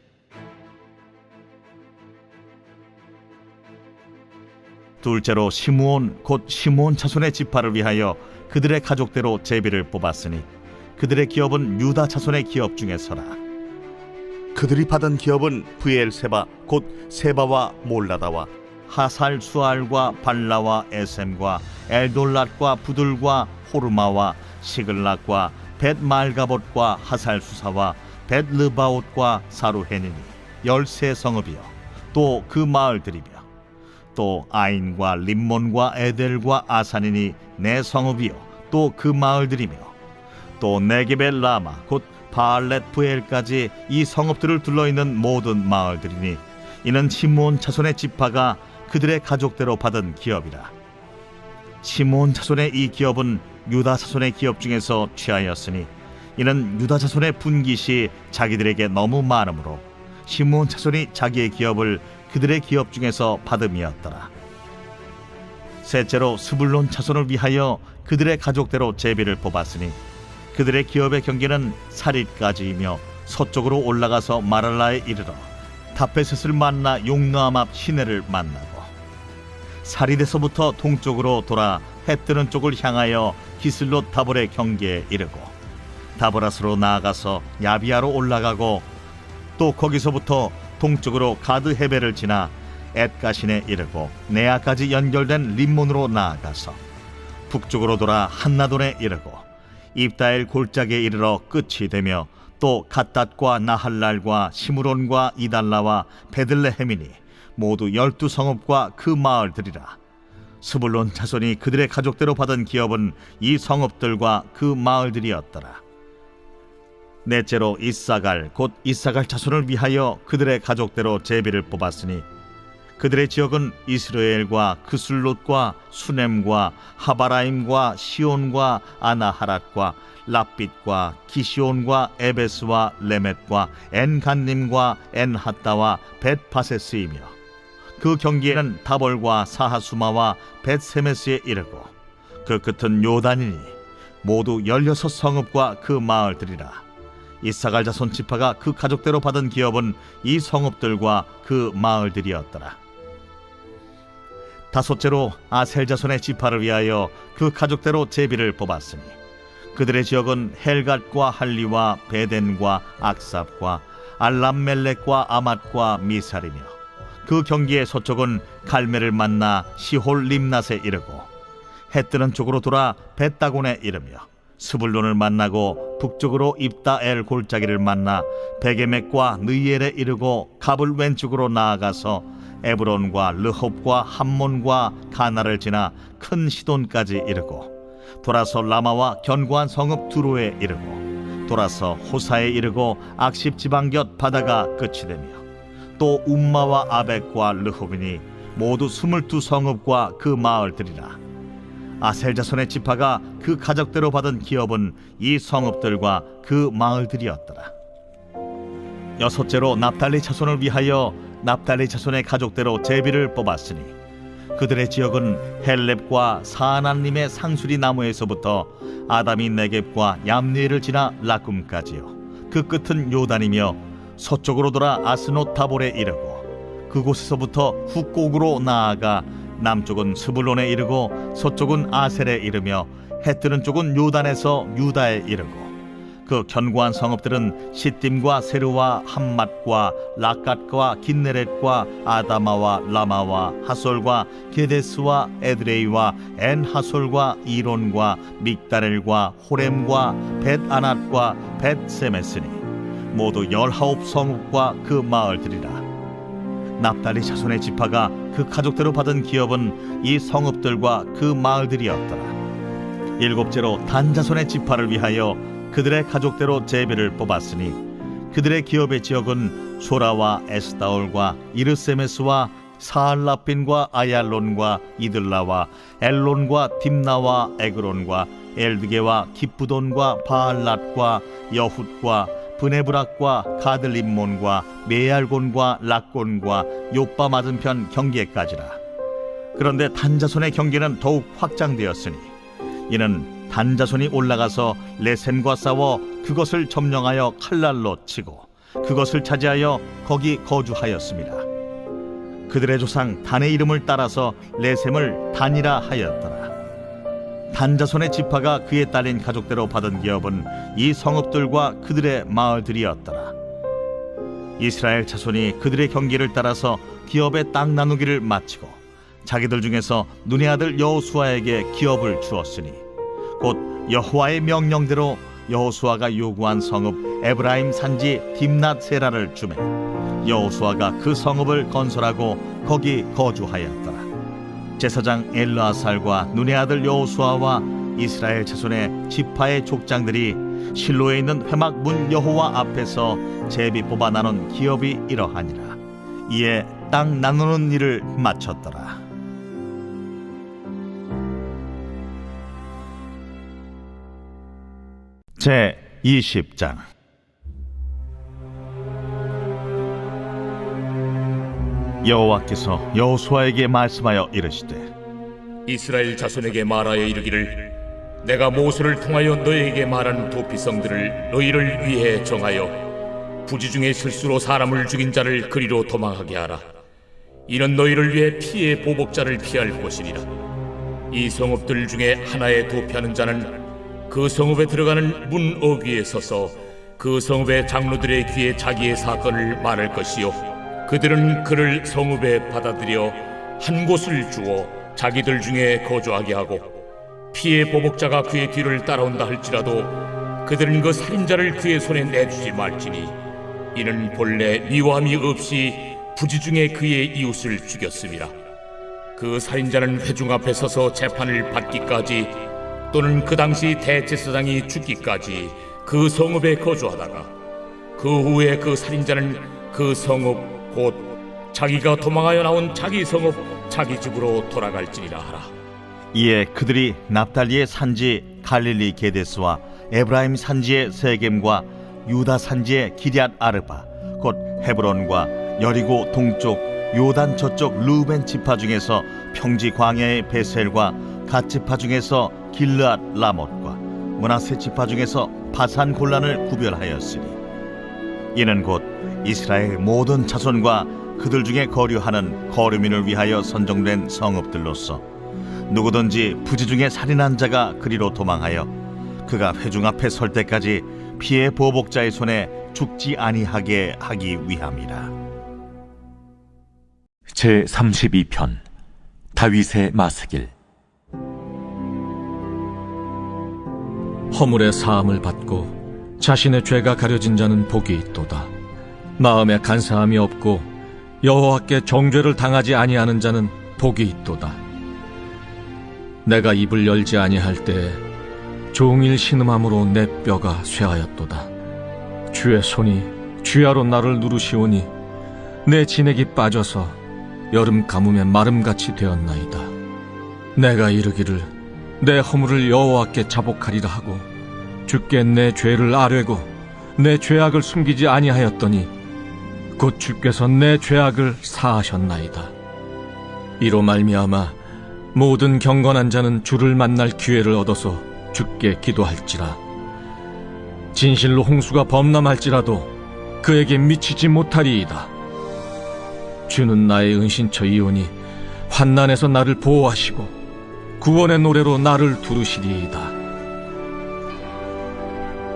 둘째로 시므온 곧 시므온 자손의 지파를 위하여 그들의 가족대로 제비를 뽑았으니 그들의 기업은 유다 자손의 기업 중에서라. 그들이 받은 기업은 브엘세바 곧 세바와 몰라다와 하살 수알과 발라와 에셈과 엘돌랏과 부들과 호르마와 시글락과 벳 말가봇과 하살 수사와 벳 르바옷과 사루헤니니 13성읍이요 또 그 마을들이며 또 아인과 림몬과 에델과 아산이니 4성읍이요 또 그 마을들이며 또 네게벨 라마 곧 바알렛 부엘까지 이 성읍들을 둘러있는 모든 마을들이니 이는 시므온 자손의 지파가 그들의 가족대로 받은 기업이라. 시므온 자손의 이 기업은 유다 자손의 기업 중에서 취하였으니 이는 유다 자손의 분깃이 자기들에게 너무 많으므로 시므온 자손이 자기의 기업을 그들의 기업 중에서 받음이었더라. 셋째로 스불론 자손을 위하여 그들의 가족대로 제비를 뽑았으니 그들의 기업의 경계는 사릿까지이며 서쪽으로 올라가서 마랄라에 이르러 다페셋을 만나 용노암 앞 시내를 만나고 사릿에서부터 동쪽으로 돌아 해 뜨는 쪽을 향하여 기슬롯 다볼의 경계에 이르고 다보라스로 나아가서 야비아로 올라가고 또 거기서부터 동쪽으로 가드 헤벨을 지나 엣가신에 이르고 네아까지 연결된 림몬으로 나아가서 북쪽으로 돌아 한나돈에 이르고 입다엘 골짜기에 이르러 끝이 되며 또 갓닷과 나할랄과 시므론과 이달라와 베들레헴이니 모두 12성읍과 그 마을들이라. 스불론 자손이 그들의 가족대로 받은 기업은 이 성읍들과 그 마을들이었더라. 넷째로 이사갈 곧 이사갈 자손을 위하여 그들의 가족대로 제비를 뽑았으니 그들의 지역은 이스라엘과 그슬롯과 수넴과 하바라임과 시온과 아나하랏과 랍빗과 기시온과 에베스와 레멧과 엔간님과 엔하따와 벳바세스이며 그 경계에는 다볼과 사하수마와 벳세메스에 이르고 그 끝은 요단이니 모두 16성읍과 그 마을들이라. 이사갈 자손 지파가 그 가족대로 받은 기업은 이 성읍들과 그 마을들이었더라. 다섯째로 아셀 자손의 지파를 위하여 그 가족대로 제비를 뽑았으니 그들의 지역은 헬갓과 할리와 베덴과 악삽과 알람멜렉과 아맛과 미살이며 그 경계의 서쪽은 갈멜을 만나 시홀 림낫에 이르고 해 뜨는 쪽으로 돌아 벳다곤에 이르며 스불론을 만나고 북쪽으로 입다엘 골짜기를 만나 베게멕과 느이엘에 이르고 갑을 왼쪽으로 나아가서 에브론과 르홉과 함몬과 가나를 지나 큰 시돈까지 이르고 돌아서 라마와 견고한 성읍 두로에 이르고 돌아서 호사에 이르고 악십 지방 곁 바다가 끝이 되며 또 움마와 아벡과 르홉이니 모두 22성읍과 그 마을들이라. 아셀 자손의 지파가 그 가족대로 받은 기업은 이 성읍들과 그 마을들이었더라. 여섯째로 납달리 자손을 위하여 납달리 자손의 가족대로 제비를 뽑았으니 그들의 지역은 헬렙과 사하나님의 상수리 나무에서부터 아담이 네겝과 얌니엘을 지나 라쿰까지요. 그 끝은 요단이며 서쪽으로 돌아 아스노 타볼에 이르고 그곳에서부터 훅곡으로 나아가 남쪽은 스불론에 이르고 서쪽은 아셀에 이르며 해 뜨는 쪽은 요단에서 유다에 이르고 그 견고한 성읍들은 시딤과 세르와 함맛과 라갓과 긴네렛과 아다마와 라마와 하솔과 게데스와 에드레이와 엔하솔과 이론과 믹다렐과 호렘과 벳아낫과 벳세메스니 모두 19성읍과 그 마을들이라. 납달리 자손의 지파가 그 가족대로 받은 기업은 이 성읍들과 그 마을들이었더라. 일곱째로 단 자손의 지파를 위하여 그들의 가족대로 제비를 뽑았으니 그들의 기업의 지역은 소라와 에스다올과 이르세메스와 사알라핀과 아얄론과 이들라와 엘론과 딥나와 에그론과 엘드게와 기쁘돈과 바알랏과 여훗과 브네브락과 가들림몬과 메알곤과 락곤과 요빠 맞은편 경계까지라. 그런데 단자손의 경계는 더욱 확장되었으니 이는 단자손이 올라가서 레셈과 싸워 그것을 점령하여 칼날로 치고 그것을 차지하여 거기 거주하였습니다. 그들의 조상 단의 이름을 따라서 레셈을 단이라 하였더라. 단자손의 지파가 그에 딸린 가족대로 받은 기업은 이 성읍들과 그들의 마을들이었더라. 이스라엘 자손이 그들의 경계를 따라서 기업의 땅 나누기를 마치고 자기들 중에서 눈의 아들 여호수아에게 기업을 주었으니 곧 여호와의 명령대로 여호수아가 요구한 성읍 에브라임 산지 딥낫 세라를 주매 여호수아가 그 성읍을 건설하고 거기 거주하였더라. 제사장 엘르아살과 눈의 아들 여호수아와 이스라엘 자손의 지파의 족장들이 실로에 있는 회막 문 여호와 앞에서 제비 뽑아 나눈 기업이 이러하니라. 이에 땅 나누는 일을 마쳤더라. 제 20장. 여호와께서 여호수아에게 말씀하여 이르시되 이스라엘 자손에게 말하여 이르기를 내가 모세를 통하여 너희에게 말한 도피성들을 너희를 위해 정하여 부지 중에 실수로 사람을 죽인 자를 그리로 도망하게 하라. 이는 너희를 위해 피의 보복자를 피할 것이니라. 이 성읍들 중에 하나에 도피하는 자는 그 성읍에 들어가는 문 어귀에 서서 그 성읍의 장로들의 귀에 자기의 사건을 말할 것이요 그들은 그를 성읍에 받아들여 한 곳을 주어 자기들 중에 거주하게 하고 피의 보복자가 그의 뒤를 따라온다 할지라도 그들은 그 살인자를 그의 손에 내주지 말지니 이는 본래 미워함이 없이 부지 중에 그의 이웃을 죽였음이라. 그 살인자는 회중 앞에 서서 재판을 받기까지 또는 그 당시 대제사장이 죽기까지 그 성읍에 거주하다가 그 후에 그 살인자는 그 성읍 곧 자기가 도망하여 나온 자기 성읍 자기 집으로 돌아갈지니라 하라. 이에 그들이 납달리의 산지 갈릴리 게데스와 에브라임 산지의 세겜과 유다 산지의 기럇 아르바 곧 헤브론과 여리고 동쪽 요단 저쪽 루벤 지파 중에서 평지 광야의 베셀과 갓 지파 중에서 길르앗 라못과 므낫세 지파 중에서 바산 골란을 구별하였으니 이는 곧 이스라엘 모든 자손과 그들 중에 거류하는 거류민을 위하여 선정된 성읍들로서 누구든지 부지 중에 살인한 자가 그리로 도망하여 그가 회중 앞에 설 때까지 피의 보복자의 손에 죽지 아니하게 하기 위함이라. 제 32편 다윗의 마스길. 허물의 사함을 받고 자신의 죄가 가려진 자는 복이 있도다. 마음에 간사함이 없고 여호와께 정죄를 당하지 아니하는 자는 복이 있도다. 내가 입을 열지 아니할 때에 종일 신음함으로 내 뼈가 쇠하였도다. 주의 손이 주야로 나를 누르시오니 내 진액이 빠져서 여름 가뭄에 마름같이 되었나이다. 내가 이르기를 내 허물을 여호와께 자복하리라 하고 주께 내 죄를 아뢰고 내 죄악을 숨기지 아니하였더니 곧 주께서 내 죄악을 사하셨나이다. 이로 말미암아 모든 경건한 자는 주를 만날 기회를 얻어서 주께 기도할지라. 진실로 홍수가 범람할지라도 그에게 미치지 못하리이다. 주는 나의 은신처이오니 환난에서 나를 보호하시고 구원의 노래로 나를 두르시리이다.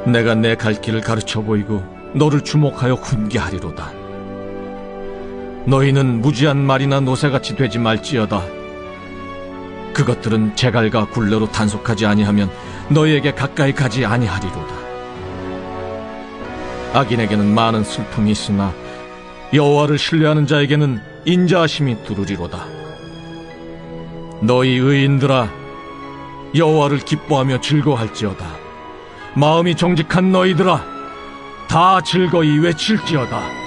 내가 내 갈 길을 가르쳐 보이고 너를 주목하여 훈계하리로다. 너희는 무지한 말이나 노새같이 되지 말지어다. 그것들은 제갈과 굴레로 단속하지 아니하면 너희에게 가까이 가지 아니하리로다. 악인에게는 많은 슬픔이 있으나 여호와를 신뢰하는 자에게는 인자하심이 두루리로다. 너희 의인들아, 여호와를 기뻐하며 즐거워할지어다. 마음이 정직한 너희들아, 다 즐거이 외칠지어다.